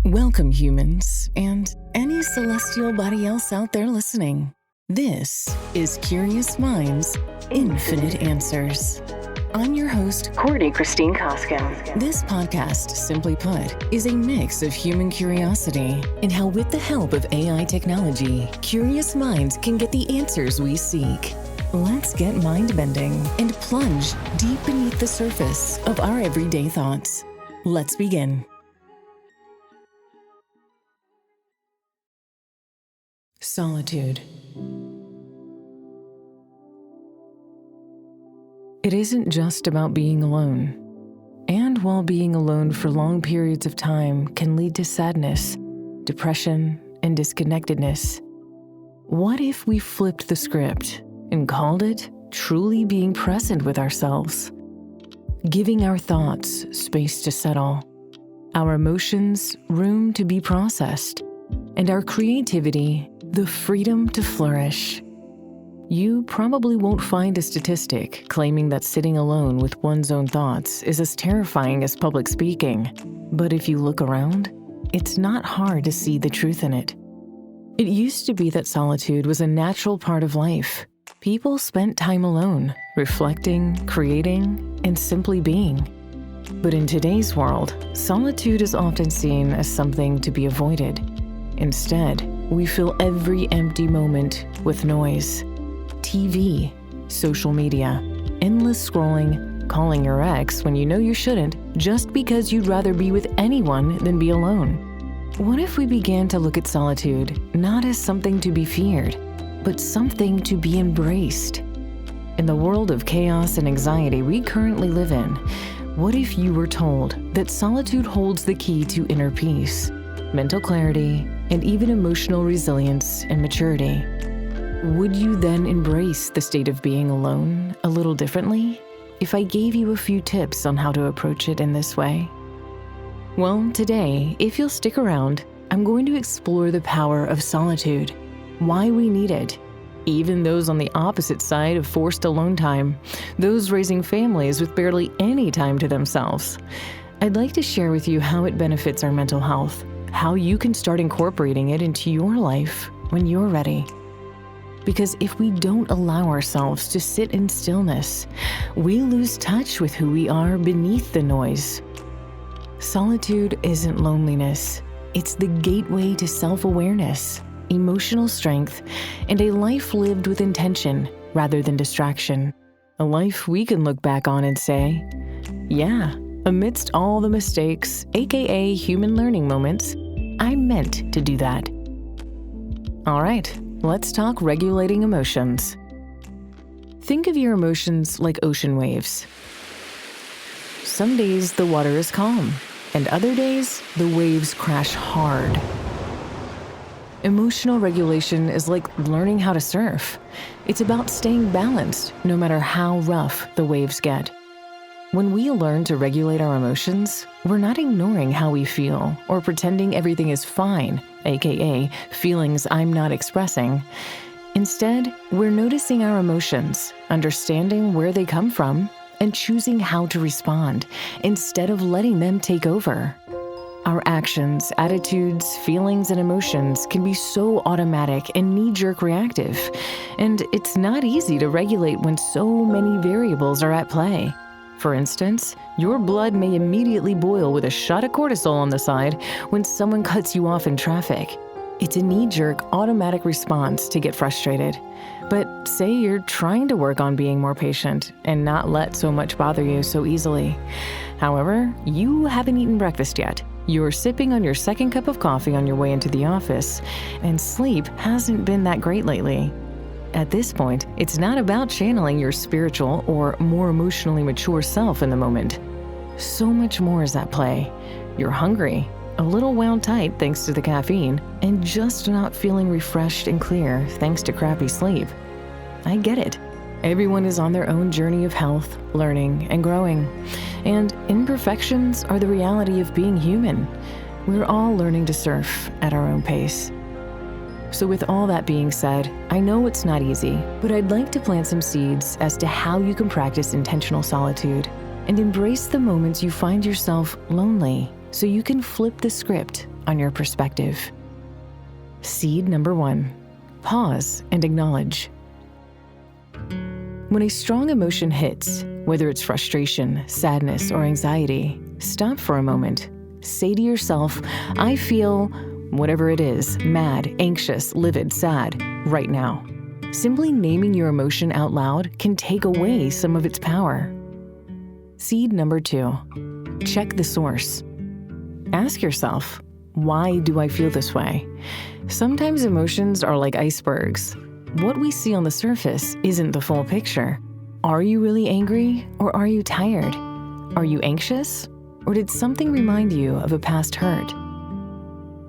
Welcome, humans, and any celestial body else out there listening. This is Curious Minds, Infinite Answers. I'm your host, Courtney Christine Koskin. This podcast, simply put, is a mix of human curiosity and how, with the help of AI technology, curious minds can get the answers we seek. Let's get mind-bending and plunge deep beneath the surface of our everyday thoughts. Let's begin. Solitude. It isn't just about being alone. And while being alone for long periods of time can lead to sadness, depression, and disconnectedness, what if we flipped the script and called it truly being present with ourselves? Giving our thoughts space to settle, our emotions room to be processed, and our creativity the freedom to flourish. You probably won't find a statistic claiming that sitting alone with one's own thoughts is as terrifying as public speaking. But if you look around, it's not hard to see the truth in it. It used to be that solitude was a natural part of life. People spent time alone, reflecting, creating, and simply being. But in today's world, solitude is often seen as something to be avoided. Instead, we fill every empty moment with noise. TV, social media, endless scrolling, calling your ex when you know you shouldn't, just because you'd rather be with anyone than be alone. What if we began to look at solitude not as something to be feared, but something to be embraced? In the world of chaos and anxiety we currently live in, what if you were told that solitude holds the key to inner peace, mental clarity, and even emotional resilience and maturity? Would you then embrace the state of being alone a little differently if I gave you a few tips on how to approach it in this way? Well, today, if you'll stick around, I'm going to explore the power of solitude, why we need it, even those on the opposite side of forced alone time, those raising families with barely any time to themselves. I'd like to share with you how it benefits our mental health, how you can start incorporating it into your life when you're ready. Because if we don't allow ourselves to sit in stillness, we lose touch with who we are beneath the noise. Solitude isn't loneliness. It's the gateway to self-awareness, emotional strength, and a life lived with intention rather than distraction. A life we can look back on and say, yeah, amidst all the mistakes, aka human learning moments, I meant to do that. All right, let's talk regulating emotions. Think of your emotions like ocean waves. Some days the water is calm, and other days the waves crash hard. Emotional regulation is like learning how to surf. It's about staying balanced no matter how rough the waves get. When we learn to regulate our emotions, we're not ignoring how we feel or pretending everything is fine, aka feelings I'm not expressing. Instead, we're noticing our emotions, understanding where they come from, and choosing how to respond instead of letting them take over. Our actions, attitudes, feelings, and emotions can be so automatic and knee-jerk reactive, and it's not easy to regulate when so many variables are at play. For instance, your blood may immediately boil with a shot of cortisol on the side when someone cuts you off in traffic. It's a knee-jerk, automatic response to get frustrated. But say you're trying to work on being more patient and not let so much bother you so easily. However, you haven't eaten breakfast yet. You're sipping on your second cup of coffee on your way into the office, and sleep hasn't been that great lately. At this point, it's not about channeling your spiritual or more emotionally mature self in the moment. So much more is at play. You're hungry, a little wound tight thanks to the caffeine, and just not feeling refreshed and clear thanks to crappy sleep. I get it. Everyone is on their own journey of health, learning, and growing. And imperfections are the reality of being human. We're all learning to surf at our own pace. So with all that being said, I know it's not easy, but I'd like to plant some seeds as to how you can practice intentional solitude and embrace the moments you find yourself lonely so you can flip the script on your perspective. Seed number 1, pause and acknowledge. When a strong emotion hits, whether it's frustration, sadness, or anxiety, stop for a moment. Say to yourself, I feel whatever it is, mad, anxious, livid, sad, right now. Simply naming your emotion out loud can take away some of its power. Seed number 2, check the source. Ask yourself, why do I feel this way? Sometimes emotions are like icebergs. What we see on the surface isn't the full picture. Are you really angry, or are you tired? Are you anxious, or did something remind you of a past hurt?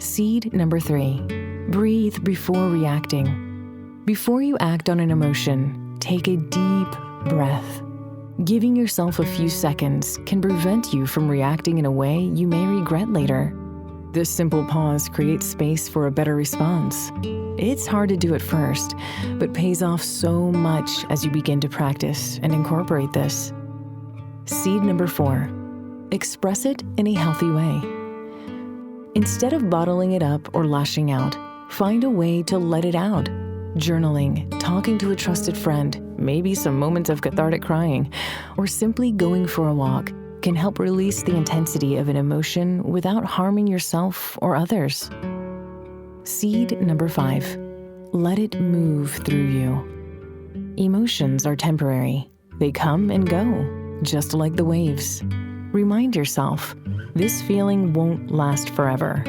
Seed number 3, breathe before reacting. Before you act on an emotion, take a deep breath. Giving yourself a few seconds can prevent you from reacting in a way you may regret later. This simple pause creates space for a better response. It's hard to do at first, but pays off so much as you begin to practice and incorporate this. Seed number 4, express it in a healthy way. Instead of bottling it up or lashing out, find a way to let it out. Journaling, talking to a trusted friend, maybe some moments of cathartic crying, or simply going for a walk can help release the intensity of an emotion without harming yourself or others. Seed number 5, let it move through you. Emotions are temporary. They come and go, just like the waves. Remind yourself, this feeling won't last forever.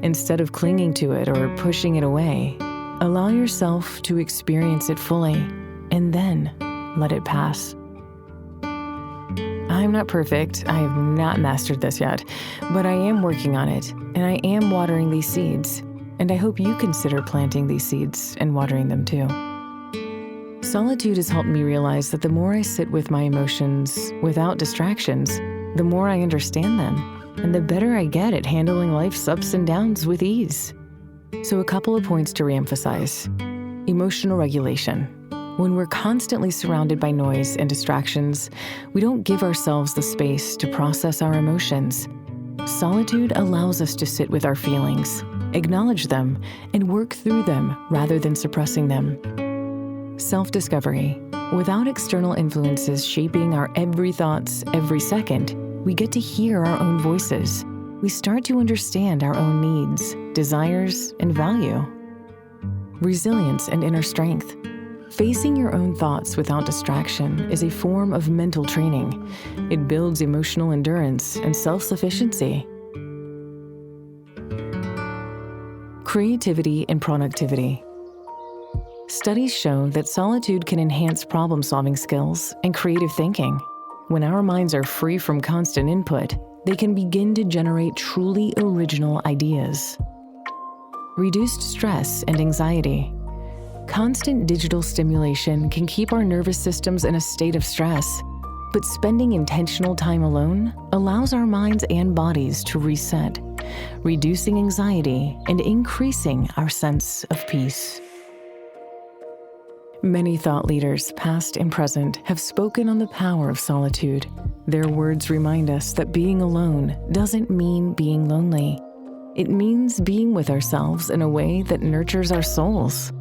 Instead of clinging to it or pushing it away, allow yourself to experience it fully, and then let it pass. I'm not perfect. I have not mastered this yet, but I am working on it, and I am watering these seeds, and I hope you consider planting these seeds and watering them too. Solitude has helped me realize that the more I sit with my emotions without distractions, the more I understand them, and the better I get at handling life's ups and downs with ease. So a couple of points to reemphasize. Emotional regulation. When we're constantly surrounded by noise and distractions, we don't give ourselves the space to process our emotions. Solitude allows us to sit with our feelings, acknowledge them, and work through them rather than suppressing them. Self-discovery. Without external influences shaping our every thoughts every second, we get to hear our own voices. We start to understand our own needs, desires, and value. Resilience and inner strength. Facing your own thoughts without distraction is a form of mental training. It builds emotional endurance and self-sufficiency. Creativity and productivity. Studies show that solitude can enhance problem-solving skills and creative thinking. When our minds are free from constant input, they can begin to generate truly original ideas. Reduced stress and anxiety. Constant digital stimulation can keep our nervous systems in a state of stress, but spending intentional time alone allows our minds and bodies to reset, reducing anxiety and increasing our sense of peace. Many thought leaders, past and present, have spoken on the power of solitude. Their words remind us that being alone doesn't mean being lonely. It means being with ourselves in a way that nurtures our souls.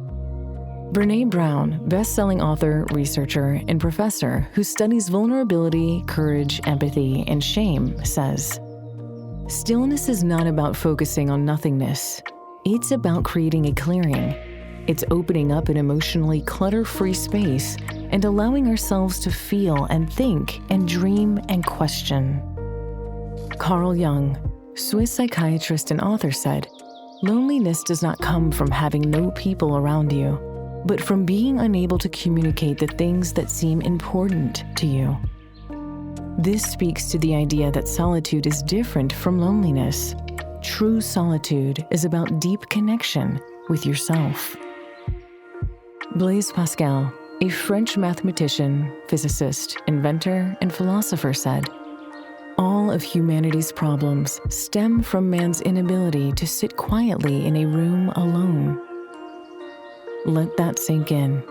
Brené Brown, best-selling author, researcher, and professor who studies vulnerability, courage, empathy, and shame, says, "Stillness is not about focusing on nothingness. It's about creating a clearing. It's opening up an emotionally clutter-free space and allowing ourselves to feel and think and dream and question." Carl Jung, Swiss psychiatrist and author, said, "Loneliness does not come from having no people around you, but from being unable to communicate the things that seem important to you." This speaks to the idea that solitude is different from loneliness. True solitude is about deep connection with yourself. Blaise Pascal, a French mathematician, physicist, inventor, and philosopher, said, "All of humanity's problems stem from man's inability to sit quietly in a room alone." Let that sink in.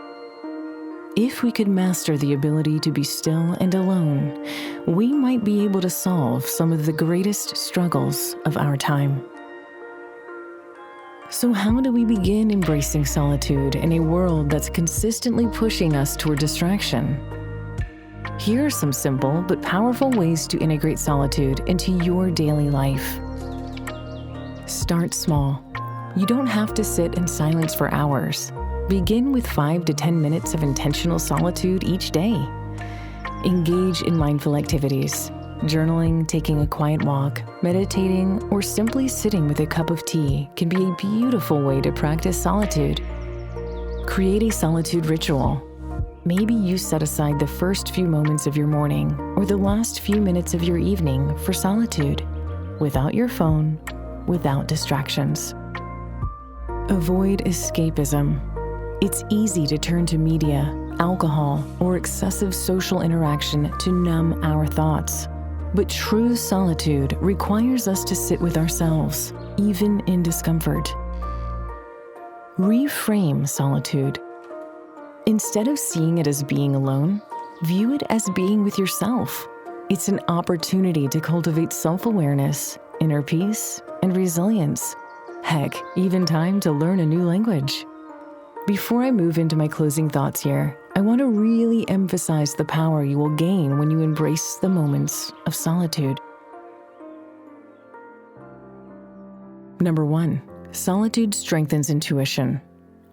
If we could master the ability to be still and alone, we might be able to solve some of the greatest struggles of our time. So how do we begin embracing solitude in a world that's consistently pushing us toward distraction? Here are some simple but powerful ways to integrate solitude into your daily life. Start small. You don't have to sit in silence for hours. Begin with 5 to 10 minutes of intentional solitude each day. Engage in mindful activities. Journaling, taking a quiet walk, meditating, or simply sitting with a cup of tea can be a beautiful way to practice solitude. Create a solitude ritual. Maybe you set aside the first few moments of your morning or the last few minutes of your evening for solitude, without your phone, without distractions. Avoid escapism. It's easy to turn to media, alcohol, or excessive social interaction to numb our thoughts. But true solitude requires us to sit with ourselves, even in discomfort. Reframe solitude. Instead of seeing it as being alone, view it as being with yourself. It's an opportunity to cultivate self-awareness, inner peace, and resilience. Heck, even time to learn a new language. Before I move into my closing thoughts here, I want to really emphasize the power you will gain when you embrace the moments of solitude. Number 1, solitude strengthens intuition.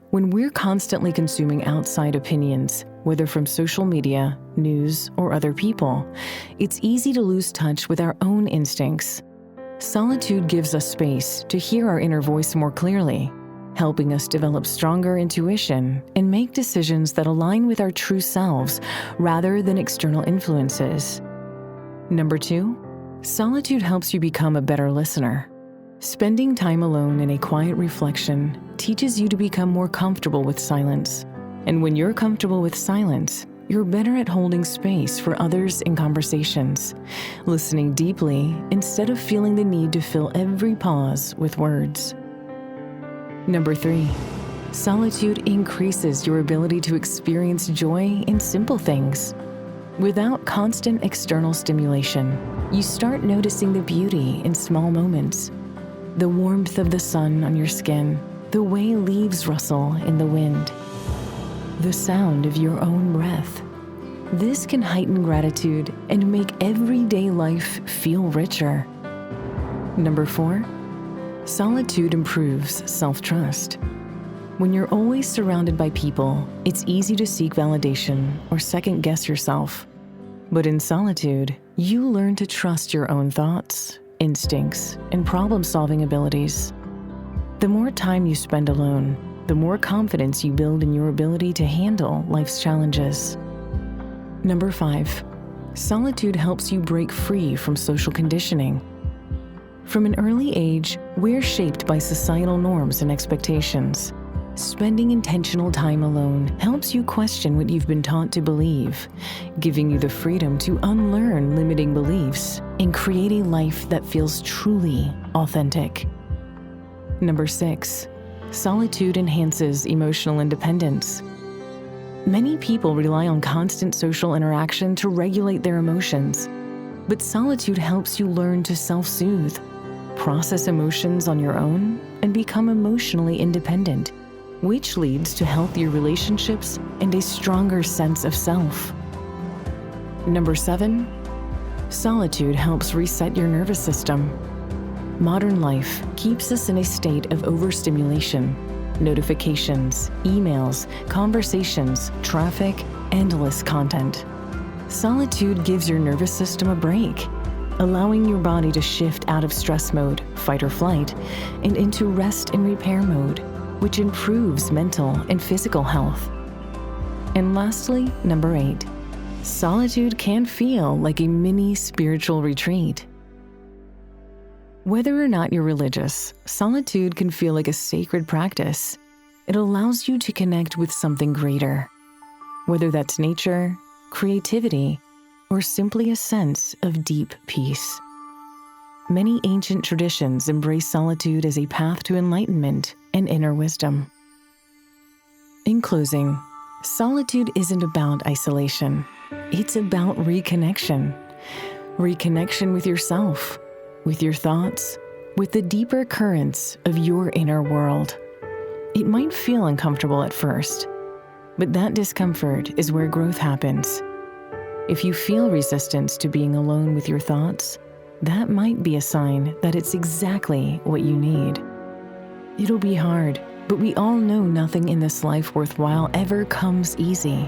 When we're constantly consuming outside opinions, whether from social media, news, or other people, it's easy to lose touch with our own instincts. Solitude gives us space to hear our inner voice more clearly, helping us develop stronger intuition and make decisions that align with our true selves rather than external influences. Number 2, solitude helps you become a better listener. Spending time alone in a quiet reflection teaches you to become more comfortable with silence. And when you're comfortable with silence, you're better at holding space for others in conversations, listening deeply instead of feeling the need to fill every pause with words. Number 3, solitude increases your ability to experience joy in simple things. Without constant external stimulation, you start noticing the beauty in small moments. The warmth of the sun on your skin, the way leaves rustle in the wind, the sound of your own breath. This can heighten gratitude and make everyday life feel richer. Number 4, solitude improves self-trust. When you're always surrounded by people, it's easy to seek validation or second-guess yourself. But in solitude, you learn to trust your own thoughts, instincts, and problem-solving abilities. The more time you spend alone, the more confidence you build in your ability to handle life's challenges. Number 5, solitude helps you break free from social conditioning. From an early age, we're shaped by societal norms and expectations. Spending intentional time alone helps you question what you've been taught to believe, giving you the freedom to unlearn limiting beliefs and create a life that feels truly authentic. Number 6, solitude enhances emotional independence. Many people rely on constant social interaction to regulate their emotions, but solitude helps you learn to self-soothe, process emotions on your own, and become emotionally independent, which leads to healthier relationships and a stronger sense of self. Number 7, solitude helps reset your nervous system. Modern life keeps us in a state of overstimulation. Notifications, emails, conversations, traffic, endless content. Solitude gives your nervous system a break, allowing your body to shift out of stress mode, fight or flight, and into rest and repair mode, which improves mental and physical health. And lastly, number 8, solitude can feel like a mini spiritual retreat. Whether or not you're religious, solitude can feel like a sacred practice. It allows you to connect with something greater, whether that's nature, creativity, or simply a sense of deep peace. Many ancient traditions embrace solitude as a path to enlightenment and inner wisdom. In closing, solitude isn't about isolation. It's about reconnection. Reconnection with yourself, with your thoughts, with the deeper currents of your inner world. It might feel uncomfortable at first, but that discomfort is where growth happens. If you feel resistance to being alone with your thoughts, that might be a sign that it's exactly what you need. It'll be hard, but we all know nothing in this life worthwhile ever comes easy.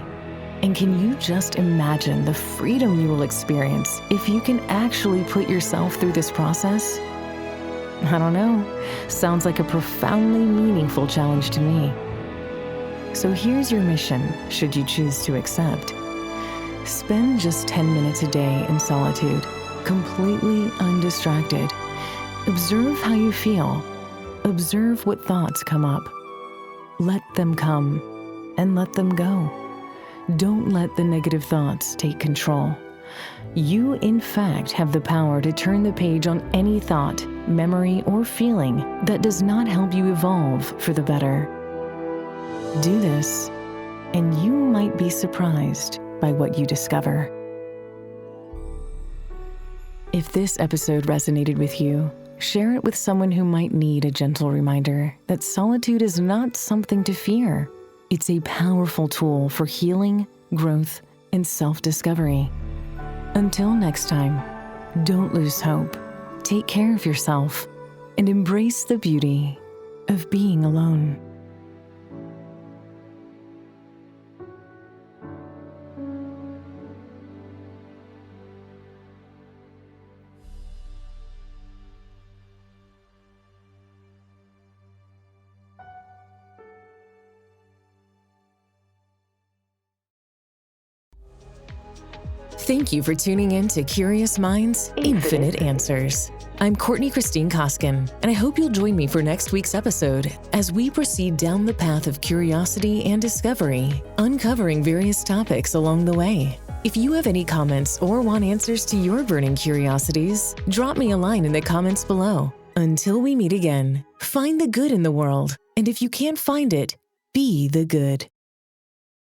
And can you just imagine the freedom you will experience if you can actually put yourself through this process? I don't know. Sounds like a profoundly meaningful challenge to me. So here's your mission, should you choose to accept. Spend just 10 minutes a day in solitude, completely undistracted. Observe how you feel. Observe what thoughts come up. Let them come and let them go. Don't let the negative thoughts take control. You, in fact, have the power to turn the page on any thought, memory, or feeling that does not help you evolve for the better. Do this, and you might be surprised by what you discover. If this episode resonated with you, share it with someone who might need a gentle reminder that solitude is not something to fear. It's a powerful tool for healing, growth, and self-discovery. Until next time, don't lose hope. Take care of yourself and embrace the beauty of being alone. Thank you for tuning in to Curious Minds, Infinite Answers. I'm Courtney Christine Koskin, and I hope you'll join me for next week's episode as we proceed down the path of curiosity and discovery, uncovering various topics along the way. If you have any comments or want answers to your burning curiosities, drop me a line in the comments below. Until we meet again, find the good in the world, and if you can't find it, be the good.